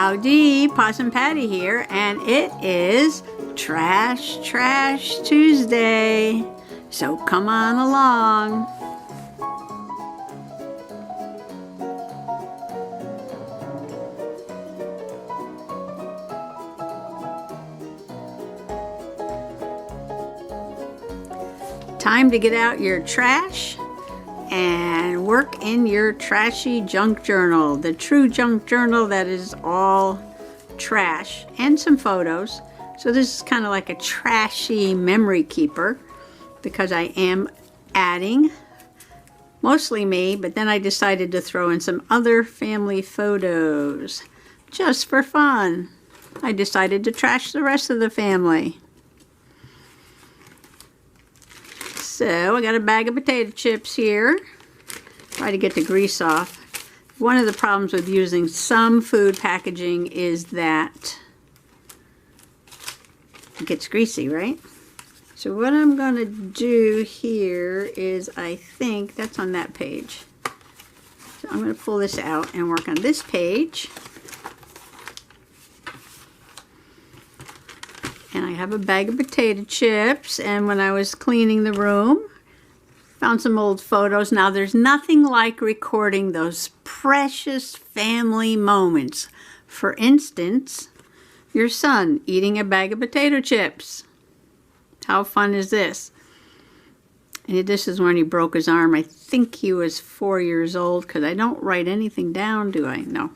Howdy, Possum Patty here, and it is Trash Tuesday. So come on along. Time to get out your trash and work in your trashy junk journal, the true junk journal that is all trash and some photos. So this is kind of like a trashy memory keeper because I am adding mostly me, but then I decided to throw in some other family photos just for fun. I decided to trash the rest of the family. So I got a bag of potato chips here. Try to get the grease off. One of the problems with using some food packaging is that it gets greasy, right? So what I'm going to do here is, I think that's on that page. So I'm going to pull this out and work on this page. And I have a bag of potato chips, and when I was cleaning the room, found some old photos. Now there's nothing like recording those precious family moments. For instance, your son eating a bag of potato chips. How fun is this? And this is when he broke his arm. I think he was 4 years old, because I don't write anything down, do I? No.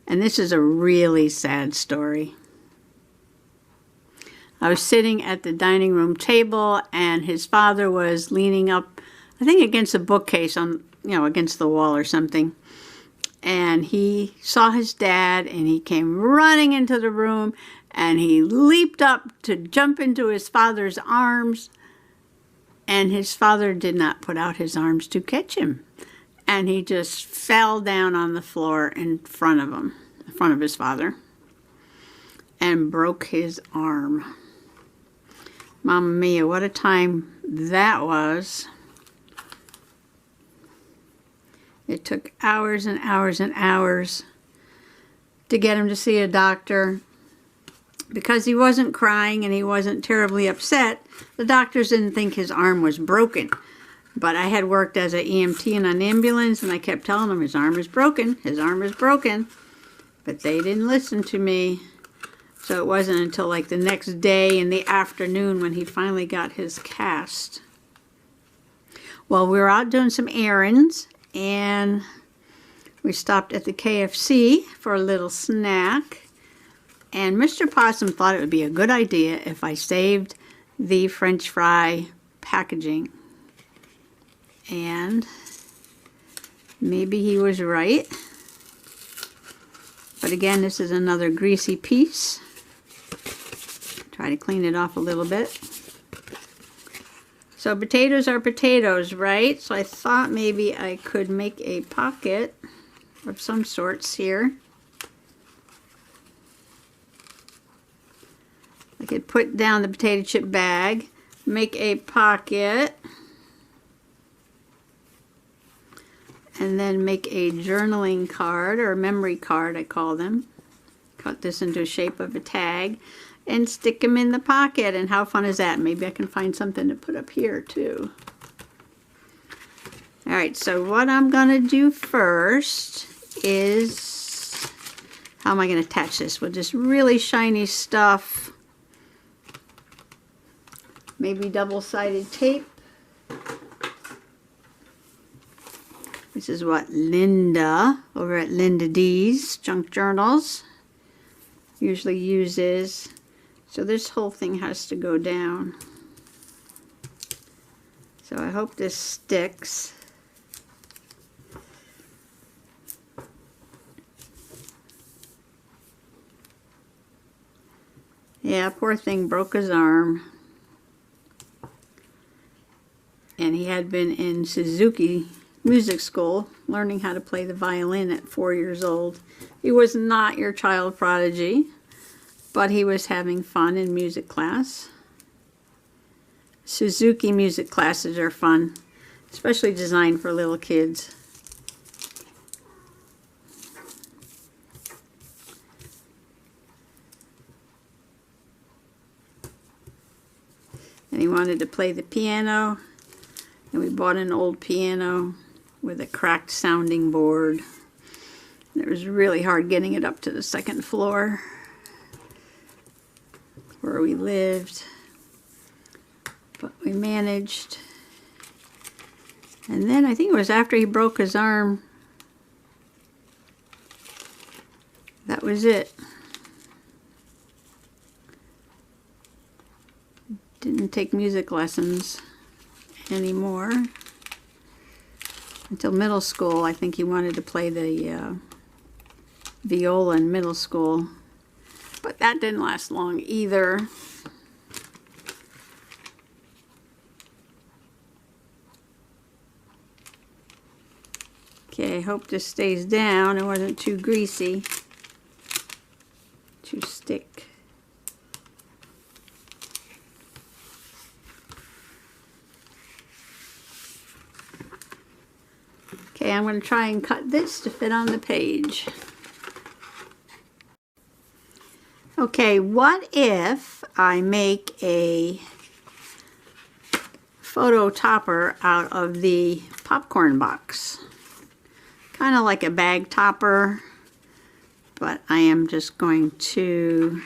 And this is a really sad story. I was sitting at the dining room table, and his father was leaning up, I think against a bookcase on, against the wall or something. And he saw his dad, and he came running into the room, and he leaped up to jump into his father's arms, and his father did not put out his arms to catch him. And he just fell down on the floor in front of him, in front of his father, and broke his arm. Mamma mia, what a time that was. It took hours and hours and hours to get him to see a doctor. Because he wasn't crying and he wasn't terribly upset, the doctors didn't think his arm was broken. But I had worked as an EMT in an ambulance, and I kept telling him his arm is broken, his arm is broken. But they didn't listen to me. So it wasn't until like the next day in the afternoon when he finally got his cast. Well, we were out doing some errands, and we stopped at the KFC for a little snack. And Mr. Possum thought it would be a good idea if I saved the French fry packaging. And maybe he was right. But again, this is another greasy piece. Try to clean it off a little bit. So potatoes are potatoes, right? So I thought maybe I could make a pocket of some sorts here. I could put down the potato chip bag, make a pocket, and then make a journaling card, or a memory card I call them. Cut this into a shape of a tag and stick them in the pocket. And how fun is that? Maybe I can find something to put up here too. Alright, so what I'm going to do first is, how am I going to attach this with this really shiny stuff? Maybe double-sided tape. This is what Linda over at Linda D's Junk Journals usually uses. So this whole thing has to go down. So I hope this sticks. Yeah, poor thing broke his arm. And he had been in Suzuki music school, learning how to play the violin at 4 years old. He was not your child prodigy, but he was having fun in music class. Suzuki music classes are fun, especially designed for little kids. he wanted to play the piano, and we bought an old piano with a cracked sounding board. And it was really hard getting it up to the second floor where we lived, but we managed. And then I think it was after he broke his arm, that was it. Didn't take music lessons anymore until middle school. I think he wanted to play the viola in middle school, but that didn't last long either. Okay, hope this stays down. It wasn't too greasy, too stick. Okay, I'm going to try and cut this to fit on the page. Okay, what if I make a photo topper out of the popcorn box? Kind of like a bag topper, but I am just going to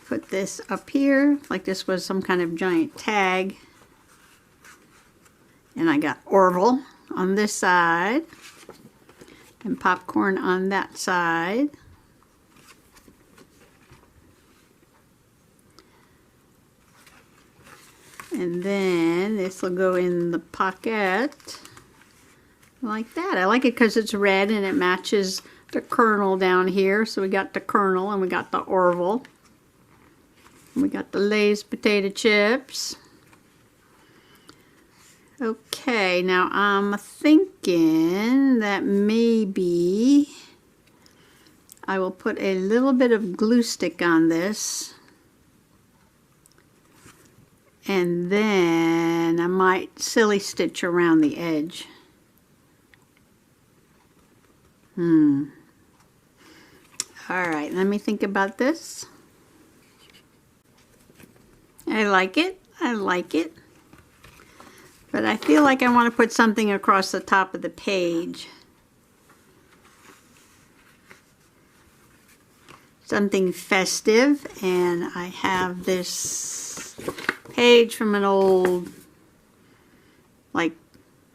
put this up here like this was some kind of giant tag. And I got Orville on this side and popcorn on that side. And then this will go in the pocket like that. I like it because it's red and it matches the kernel down here. So we got the kernel and we got the Orville. And we got the Lay's potato chips. Okay, now I'm thinking that maybe I will put a little bit of glue stick on this, and then I might silly stitch around the edge. Alright, let me think about this. I like it. I like it. But I feel like I want to put something across the top of the page. Something festive. And I have this page from an old, like,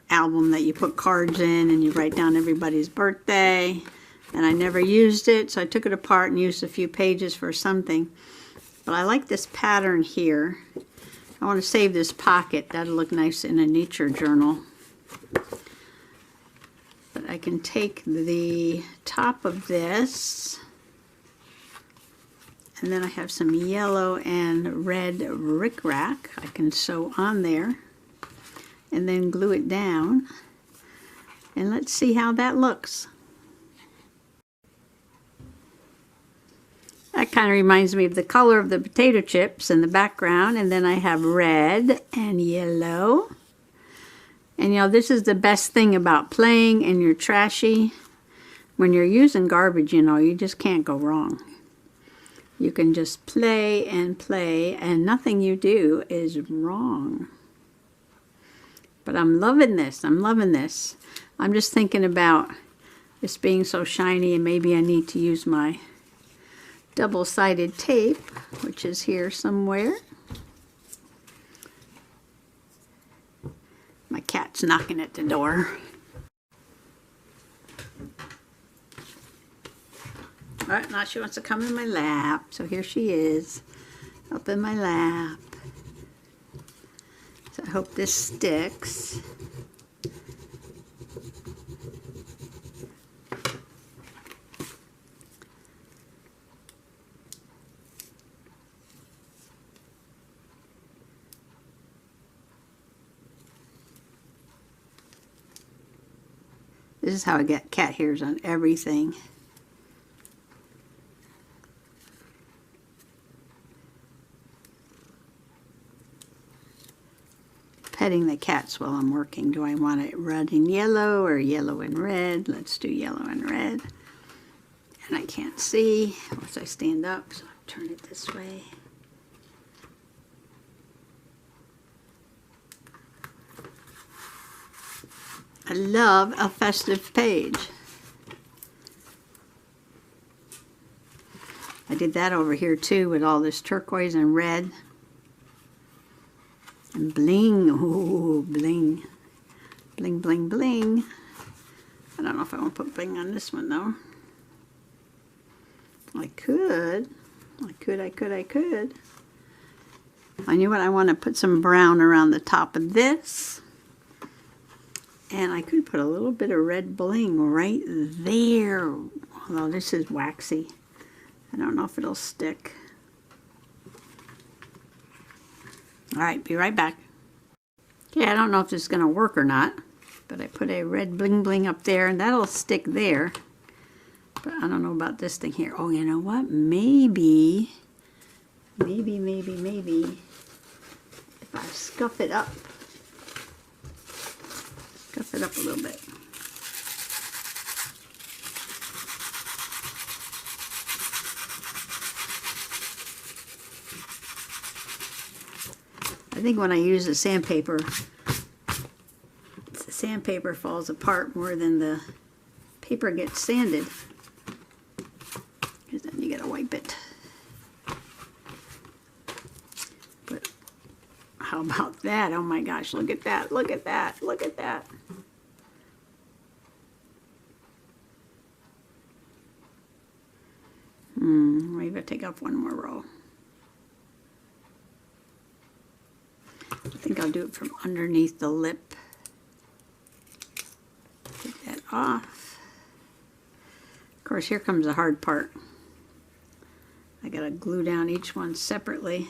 album that you put cards in and you write down everybody's birthday. And I never used it, so I took it apart and used a few pages for something. But I like this pattern here. I want to save this pocket. That'll look nice in a nature journal. But I can take the top of this, and then I have some yellow and red rickrack I can sew on there, and then glue it down. And let's see how that looks. That kind of reminds me of the color of the potato chips in the background. And then I have red and yellow. And you know, this is the best thing about playing in your trashy. When you're using garbage, you know, you just can't go wrong. You can just play and nothing you do is wrong. But I'm loving this. I'm loving this. I'm just thinking about this being so shiny, and maybe I need to use my double-sided tape, which is here somewhere. My cat's knocking at the door. All right, now she wants to come in my lap, so here she is, up in my lap. So I hope this sticks. This is how I get cat hairs on everything. Petting the cats while I'm working. Do I want it red and yellow or yellow and red? Let's do yellow and red. And I can't see once I stand up, so I'll turn it this way. I love a festive page. I did that over here too with all this turquoise and red. And bling, ooh, bling. Bling, bling, bling. I don't know if I want to put bling on this one though. I could. I could. I knew what I want to put some brown around the top of this. And I could put a little bit of red bling right there. Although this is waxy. I don't know if it'll stick. Alright, be right back. Okay, I don't know if this is going to work or not. But I put a red bling bling up there and that'll stick there. But I don't know about this thing here. Oh, you know what? Maybe. If I scuff it up. Scuff it up a little bit. I think when I use the sandpaper falls apart more than the paper gets sanded. Because then you gotta wipe it. But how about that? Oh my gosh, look at that, look at that, look at that. Maybe I'll take off one more row. I think I'll do it from underneath the lip. Take that off. Of course, here comes the hard part. I gotta glue down each one separately.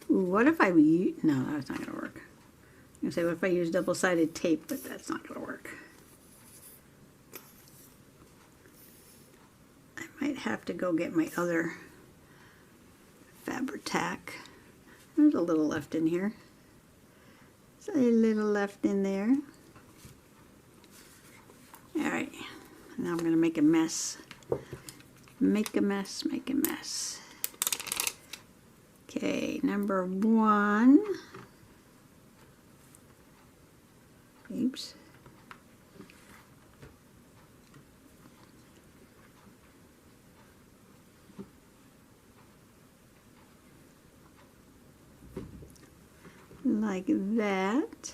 Ooh, what if I use, no, that's not gonna work. I'm gonna say, what if I use double-sided tape, but that's not gonna work. I might have to go get my other Fabri-Tac. There's a little left in here. There's a little left in there. Alright, now I'm going to make a mess. Make a mess, make a mess. Okay, number 1. Oops. Like that.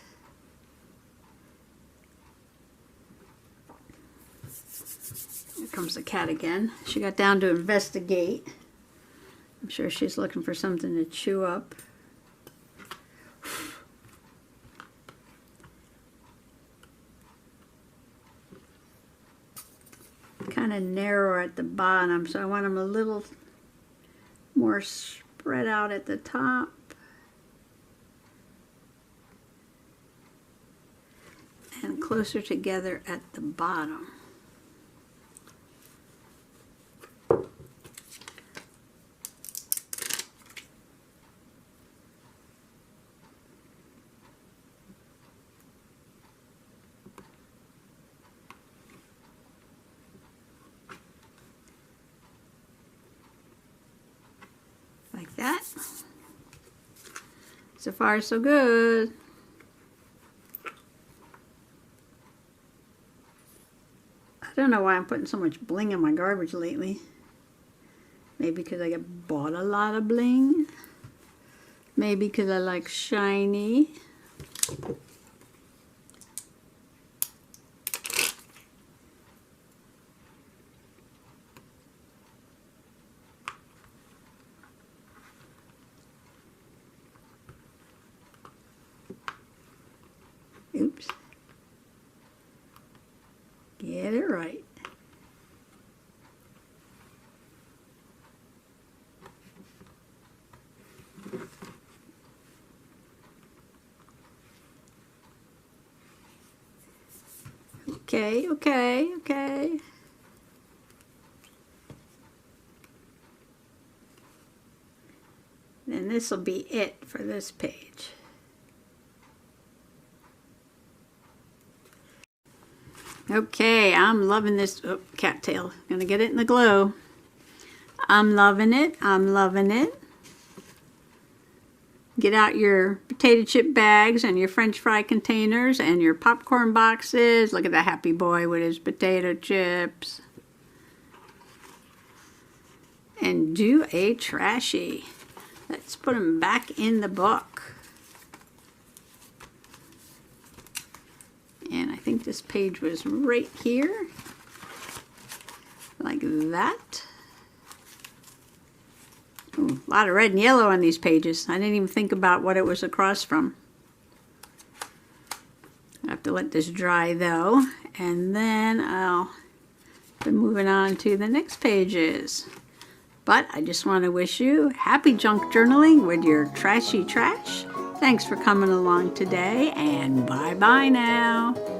Here comes the cat again. She got down to investigate. I'm sure she's looking for something to chew up. Kind of narrow at the bottom, so I want them a little more spread out at the top. And closer together at the bottom. Like that. So far, so good. I don't know why I'm putting so much bling in my garbage lately. Maybe because I bought a lot of bling. Maybe because I like shiny. Oops. Get it right. Okay. Then this will be it for this page. Okay, I'm loving this cattail. Gonna get it in the glow. I'm loving it. I'm loving it. Get out your potato chip bags and your French fry containers and your popcorn boxes. Look at the happy boy with his potato chips. And do a trashy. Let's put them back in the book. And I think this page was right here. Like that. Ooh, a lot of red and yellow on these pages. I didn't even think about what it was across from. I have to let this dry though, and then I'll be moving on to the next pages. But I just want to wish you happy junk journaling with your trashy trash. Thanks for coming along today, and bye-bye now.